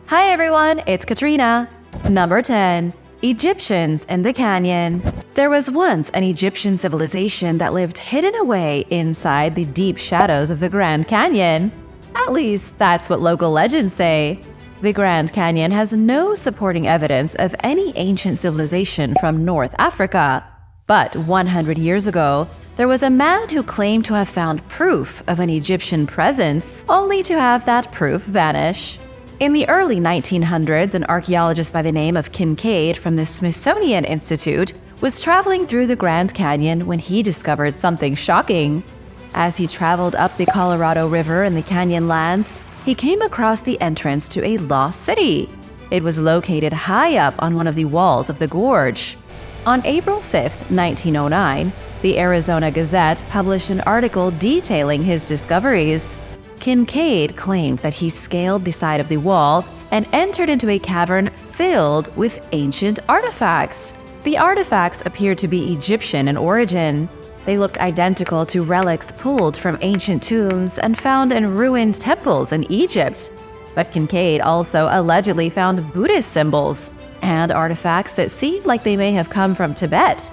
Hi everyone, it's Katrina. Number 10. Egyptians in the Canyon. There was once an Egyptian civilization that lived hidden away inside the deep shadows of the Grand Canyon. At least, that's what local legends say. The Grand Canyon has no supporting evidence of any ancient civilization from North Africa. But 100 years ago, there was a man who claimed to have found proof of an Egyptian presence, only to have that proof vanish. In the early 1900s, an archaeologist by the name of Kincaid from the Smithsonian Institute was traveling through the Grand Canyon when he discovered something shocking. As he traveled up the Colorado River in the canyon lands, he came across the entrance to a lost city. It was located high up on one of the walls of the gorge. On April 5, 1909, the Arizona Gazette published an article detailing his discoveries. Kincaid claimed that he scaled the side of the wall and entered into a cavern filled with ancient artifacts. The artifacts appeared to be Egyptian in origin. They looked identical to relics pulled from ancient tombs and found in ruined temples in Egypt. But Kincaid also allegedly found Buddhist symbols and artifacts that seemed like they may have come from Tibet.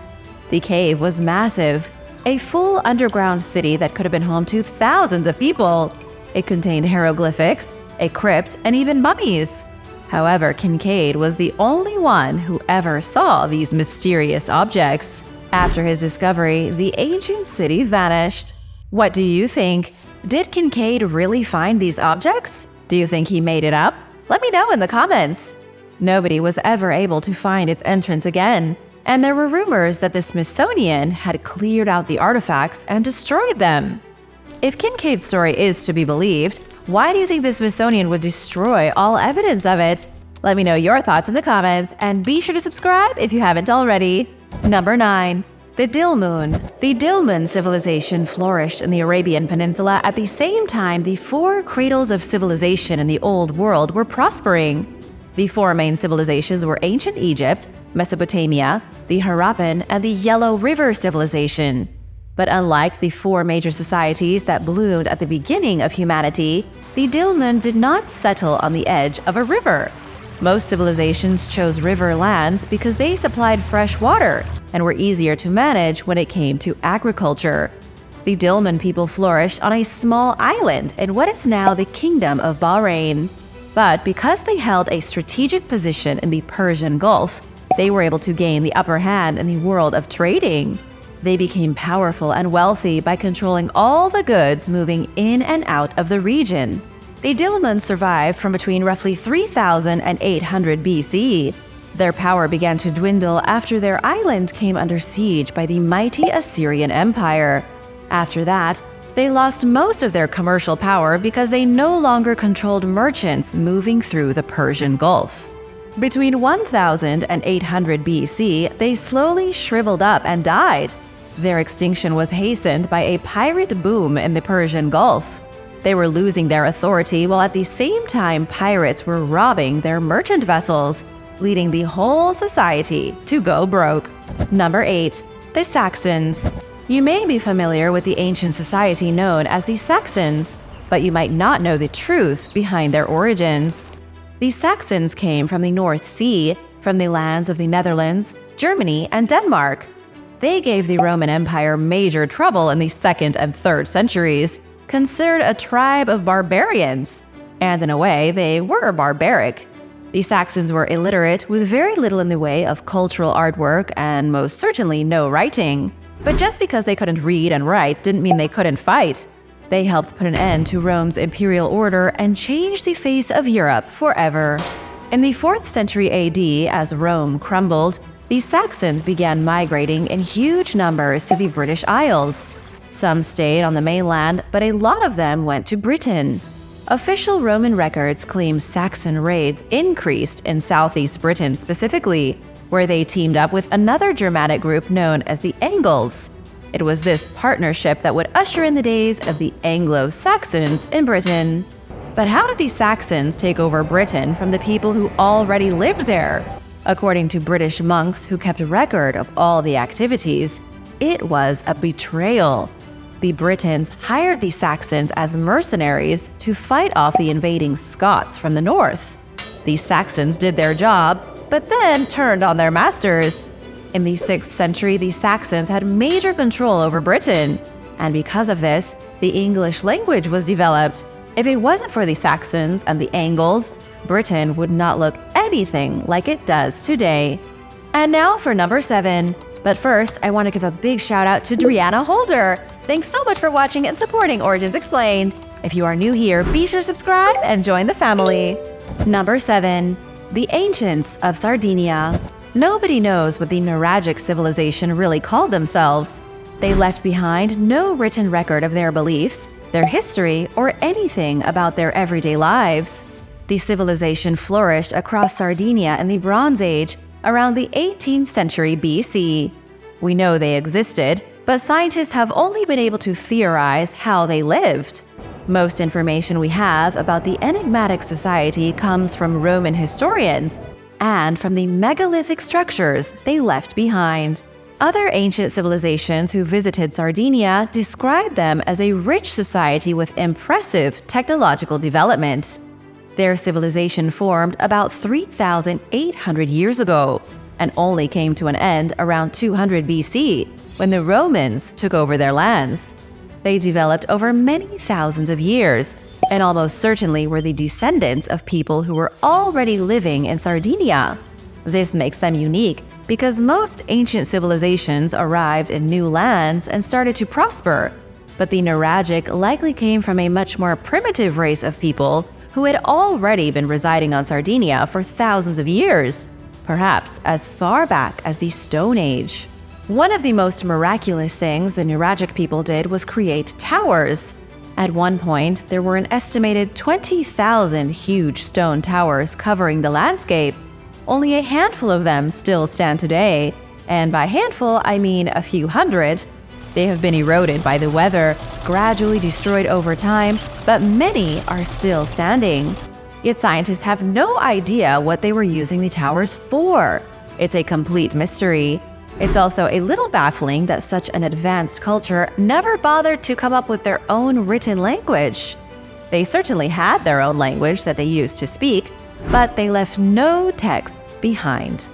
The cave was massive, a full underground city that could have been home to thousands of people. It contained hieroglyphics, a crypt, and even mummies. However, Kincaid was the only one who ever saw these mysterious objects. After his discovery, the ancient city vanished. What do you think? Did Kincaid really find these objects? Do you think he made it up? Let me know in the comments. Nobody was ever able to find its entrance again, and there were rumors that the Smithsonian had cleared out the artifacts and destroyed them. If Kincaid's story is to be believed, why do you think the Smithsonian would destroy all evidence of it? Let me know your thoughts in the comments, and be sure to subscribe if you haven't already. Number 9. The Dillman. The Dillman civilization flourished in the Arabian Peninsula at the same time the four cradles of civilization in the Old World were prospering. The four main civilizations were ancient Egypt, Mesopotamia, the Harappan, and the Yellow River civilization. But unlike the four major societies that bloomed at the beginning of humanity, the Dillman did not settle on the edge of a river. Most civilizations chose river lands because they supplied fresh water and were easier to manage when it came to agriculture. The Dillman people flourished on a small island in what is now the Kingdom of Bahrain. But because they held a strategic position in the Persian Gulf, they were able to gain the upper hand in the world of trading. They became powerful and wealthy by controlling all the goods moving in and out of the region. The Dillman survived from between roughly 3000 and 800 BC. Their power began to dwindle after their island came under siege by the mighty Assyrian Empire. After that, they lost most of their commercial power because they no longer controlled merchants moving through the Persian Gulf. Between 1000 and 800 BC, they slowly shriveled up and died. Their extinction was hastened by a pirate boom in the Persian Gulf. They were losing their authority while at the same time pirates were robbing their merchant vessels, leading the whole society to go broke. Number 8. The Saxons. You may be familiar with the ancient society known as the Saxons, but you might not know the truth behind their origins. The Saxons came from the North Sea, from the lands of the Netherlands, Germany, and Denmark. They gave the Roman Empire major trouble in the 2nd and 3rd centuries, considered a tribe of barbarians, and in a way, they were barbaric. The Saxons were illiterate with very little in the way of cultural artwork and most certainly no writing. But just because they couldn't read and write didn't mean they couldn't fight. They helped put an end to Rome's imperial order and change the face of Europe forever. In the 4th century AD, as Rome crumbled, the Saxons began migrating in huge numbers to the British Isles. Some stayed on the mainland, but a lot of them went to Britain. Official Roman records claim Saxon raids increased in southeast Britain specifically, where they teamed up with another Germanic group known as the Angles. It was this partnership that would usher in the days of the Anglo-Saxons in Britain. But how did the Saxons take over Britain from the people who already lived there? According to British monks who kept record of all the activities, it was a betrayal. The Britons hired the Saxons as mercenaries to fight off the invading Scots from the north. The Saxons did their job, but then turned on their masters. In the 6th century, the Saxons had major control over Britain, and because of this, the English language was developed. If it wasn't for the Saxons and the Angles, Britain would not look anything like it does today. And now for number 7. But first, I want to give a big shout out to Driana Holder. Thanks so much for watching and supporting Origins Explained. If you are new here, be sure to subscribe and join the family. Number 7. The Ancients of Sardinia. Nobody knows what the Nuragic civilization really called themselves. They left behind no written record of their beliefs, their history, or anything about their everyday lives. The civilization flourished across Sardinia in the Bronze Age around the 18th century BC. We know they existed, but scientists have only been able to theorize how they lived. Most information we have about the enigmatic society comes from Roman historians and from the megalithic structures they left behind. Other ancient civilizations who visited Sardinia described them as a rich society with impressive technological development. Their civilization formed about 3,800 years ago and only came to an end around 200 BC, when the Romans took over their lands. They developed over many thousands of years and almost certainly were the descendants of people who were already living in Sardinia. This makes them unique because most ancient civilizations arrived in new lands and started to prosper, but the Nuragic likely came from a much more primitive race of people who had already been residing on Sardinia for thousands of years, perhaps as far back as the Stone Age. One of the most miraculous things the Nuragic people did was create towers. At one point, there were an estimated 20,000 huge stone towers covering the landscape. Only a handful of them still stand today, and by handful, I mean a few hundred. They have been eroded by the weather, gradually destroyed over time, but many are still standing. Yet scientists have no idea what they were using the towers for. It's a complete mystery. It's also a little baffling that such an advanced culture never bothered to come up with their own written language. They certainly had their own language that they used to speak, but they left no texts behind.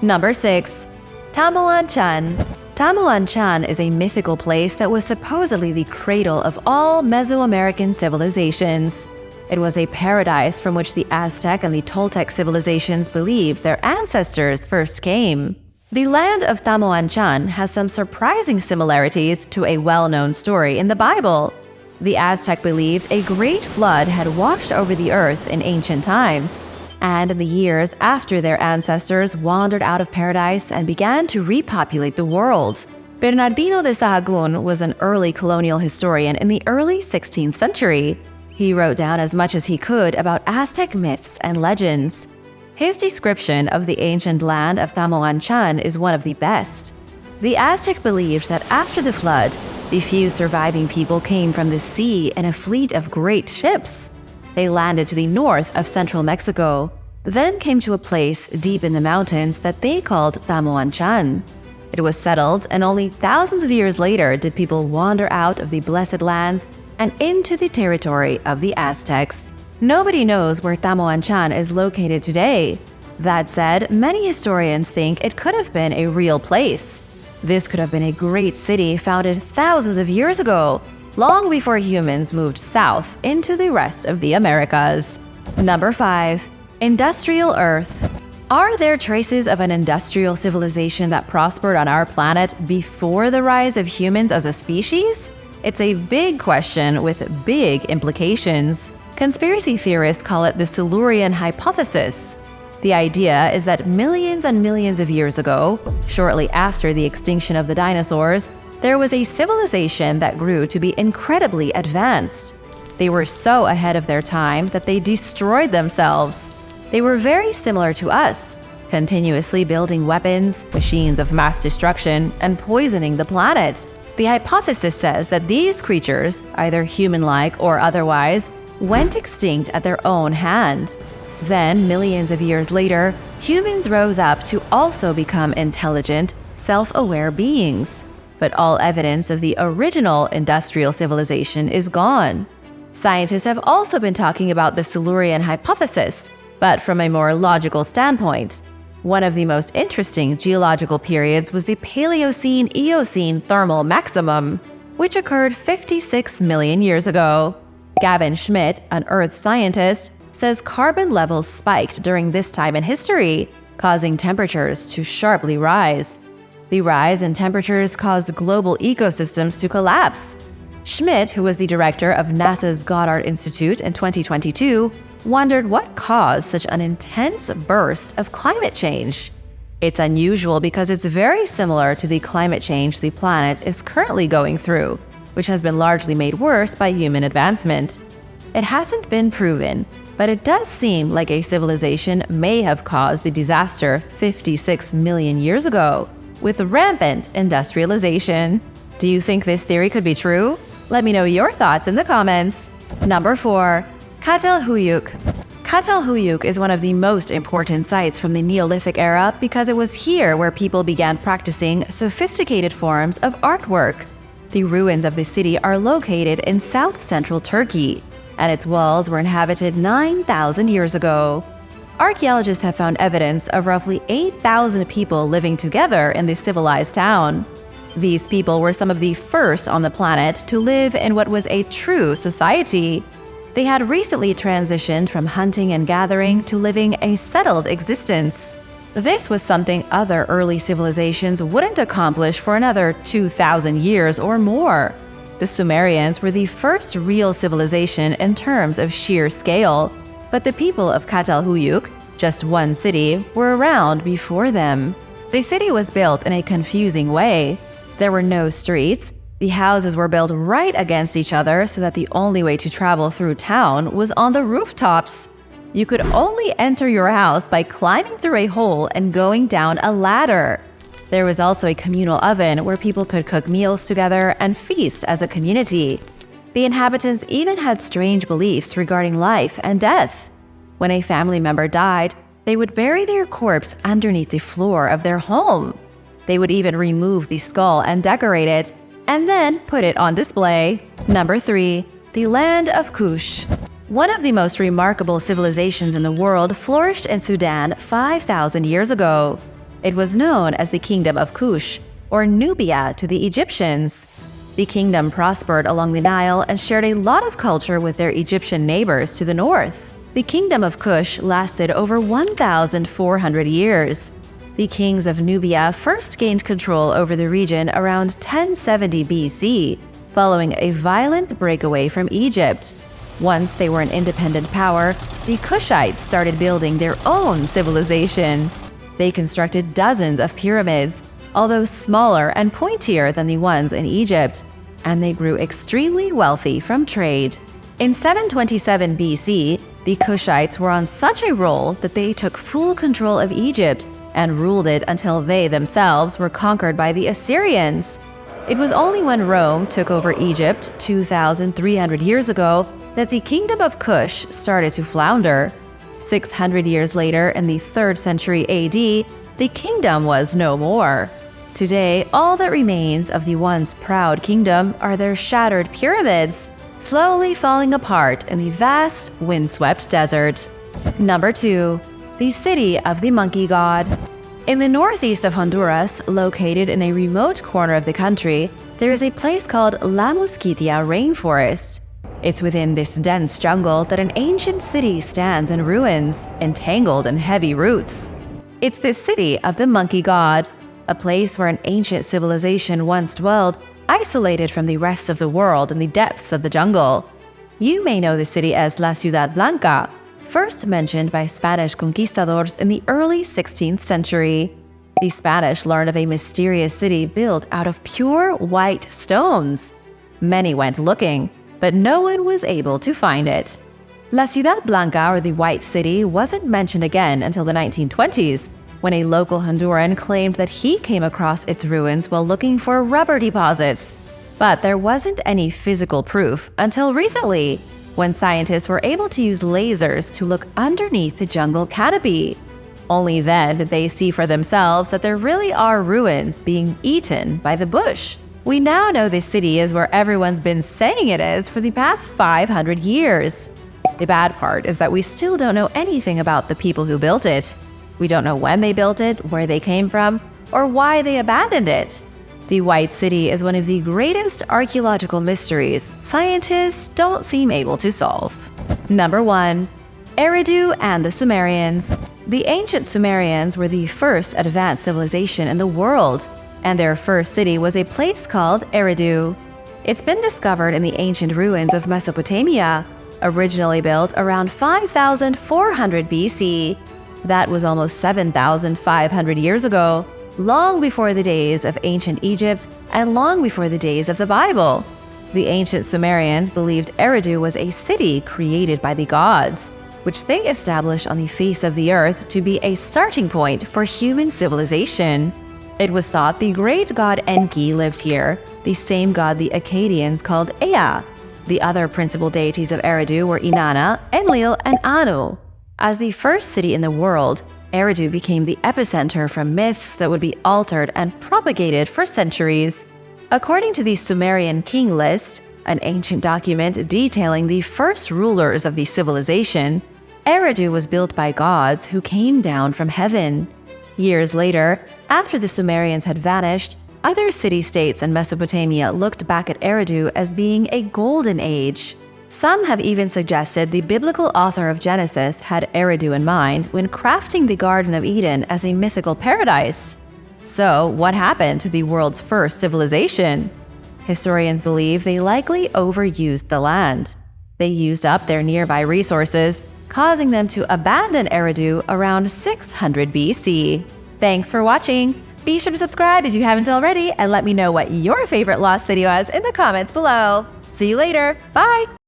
Number 6. Tamawan Chan. Tamawan Chan is a mythical place that was supposedly the cradle of all Mesoamerican civilizations. It was a paradise from which the Aztec and the Toltec civilizations believed their ancestors first came. The land of Tamawan Chan has some surprising similarities to a well-known story in the Bible. The Aztec believed a great flood had washed over the earth in ancient times, and in the years after their ancestors wandered out of paradise and began to repopulate the world. Bernardino de Sahagún was an early colonial historian in the early 16th century. He wrote down as much as he could about Aztec myths and legends. His description of the ancient land of Tamawan Chan is one of the best. The Aztec believed that after the flood, the few surviving people came from the sea in a fleet of great ships. They landed to the north of central Mexico, then came to a place deep in the mountains that they called Tamawan Chan. It was settled, and only thousands of years later did people wander out of the blessed lands and into the territory of the Aztecs. Nobody knows where Tamawan Chan is located today. That said, many historians think it could have been a real place. This could have been a great city founded thousands of years ago, long before humans moved south into the rest of the Americas. Number 5. Industrial Earth. Are there traces of an industrial civilization that prospered on our planet before the rise of humans as a species? It's a big question with big implications. Conspiracy theorists call it the Silurian hypothesis. The idea is that millions and millions of years ago, shortly after the extinction of the dinosaurs, there was a civilization that grew to be incredibly advanced. They were so ahead of their time that they destroyed themselves. They were very similar to us, continuously building weapons, machines of mass destruction, and poisoning the planet. The hypothesis says that these creatures, either human-like or otherwise, went extinct at their own hand. Then, millions of years later, humans rose up to also become intelligent, self-aware beings. But all evidence of the original industrial civilization is gone. Scientists have also been talking about the Silurian hypothesis. But from a more logical standpoint, one of the most interesting geological periods was the Paleocene-Eocene thermal maximum, which occurred 56 million years ago. Gavin Schmidt, an Earth scientist, says carbon levels spiked during this time in history, causing temperatures to sharply rise. The rise in temperatures caused global ecosystems to collapse. Schmidt, who was the director of NASA's Goddard Institute in 2022, wondered what caused such an intense burst of climate change. It's unusual because it's very similar to the climate change the planet is currently going through, which has been largely made worse by human advancement. It hasn't been proven, but it does seem like a civilization may have caused the disaster 56 million years ago, with rampant industrialization. Do you think this theory could be true? Let me know your thoughts in the comments. Number 4. Cattlehuyuk. Cattlehuyuk is one of the most important sites from the Neolithic era because it was here where people began practicing sophisticated forms of artwork. The ruins of the city are located in south-central Turkey, and its walls were inhabited 9,000 years ago. Archaeologists have found evidence of roughly 8,000 people living together in this civilized town. These people were some of the first on the planet to live in what was a true society. They had recently transitioned from hunting and gathering to living a settled existence. This was something other early civilizations wouldn't accomplish for another 2,000 years or more. The Sumerians were the first real civilization in terms of sheer scale, but the people of Cattlehuyuk, just one city, were around before them. The city was built in a confusing way. There were no streets. The houses were built right against each other so that the only way to travel through town was on the rooftops. You could only enter your house by climbing through a hole and going down a ladder. There was also a communal oven where people could cook meals together and feast as a community. The inhabitants even had strange beliefs regarding life and death. When a family member died, they would bury their corpse underneath the floor of their home. They would even remove the skull and decorate it, and then put it on display. Number 3. The Land of Kush. One of the most remarkable civilizations in the world flourished in Sudan 5,000 years ago. It was known as the Kingdom of Kush, or Nubia to the Egyptians. The kingdom prospered along the Nile and shared a lot of culture with their Egyptian neighbors to the north. The Kingdom of Kush lasted over 1,400 years. The kings of Nubia first gained control over the region around 1070 BC, following a violent breakaway from Egypt. Once they were an independent power, the Kushites started building their own civilization. They constructed dozens of pyramids, although smaller and pointier than the ones in Egypt, and they grew extremely wealthy from trade. In 727 BC, the Kushites were on such a roll that they took full control of Egypt and ruled it until they themselves were conquered by the Assyrians. It was only when Rome took over Egypt 2,300 years ago that the Kingdom of Kush started to flounder. 600 years later, in the 3rd century AD, the kingdom was no more. Today, all that remains of the once proud kingdom are their shattered pyramids, slowly falling apart in the vast, windswept desert. Number 2. The City of the Monkey God. In the northeast of Honduras, located in a remote corner of the country, there is a place called La Mosquitia Rainforest. It's within this dense jungle that an ancient city stands in ruins, entangled in heavy roots. It's the City of the Monkey God, a place where an ancient civilization once dwelled, isolated from the rest of the world in the depths of the jungle. You may know the city as La Ciudad Blanca, first mentioned by Spanish conquistadors in the early 16th century. The Spanish learned of a mysterious city built out of pure white stones. Many went looking, but no one was able to find it. La Ciudad Blanca, or the White City, wasn't mentioned again until the 1920s, when a local Honduran claimed that he came across its ruins while looking for rubber deposits. But there wasn't any physical proof until recently, when scientists were able to use lasers to look underneath the jungle canopy. Only then did they see for themselves that there really are ruins being eaten by the bush. We now know this city is where everyone's been saying it is for the past 500 years. The bad part is that we still don't know anything about the people who built it. We don't know when they built it, where they came from, or why they abandoned it. The White City is one of the greatest archaeological mysteries scientists don't seem able to solve. Number 1. Eridu and the Sumerians. The ancient Sumerians were the first advanced civilization in the world, and their first city was a place called Eridu. It's been discovered in the ancient ruins of Mesopotamia, originally built around 5,400 BC. That was almost 7,500 years ago, long before the days of ancient Egypt and long before the days of the Bible. The ancient Sumerians believed Eridu was a city created by the gods, which they established on the face of the earth to be a starting point for human civilization. It was thought the great god Enki lived here, the same god the Akkadians called Ea. The other principal deities of Eridu were Inanna, Enlil, and Anu. As the first city in the world, Eridu became the epicenter for myths that would be altered and propagated for centuries. According to the Sumerian king list, an ancient document detailing the first rulers of the civilization, Eridu was built by gods who came down from heaven. Years later, after the Sumerians had vanished, other city-states in Mesopotamia looked back at Eridu as being a golden age. Some have even suggested the biblical author of Genesis had Eridu in mind when crafting the Garden of Eden as a mythical paradise. So, what happened to the world's first civilization? Historians believe they likely overused the land. They used up their nearby resources, causing them to abandon Eridu around 600 BC. Thanks for watching! Be sure to subscribe if you haven't already and let me know what your favorite lost city was in the comments below. See you later! Bye!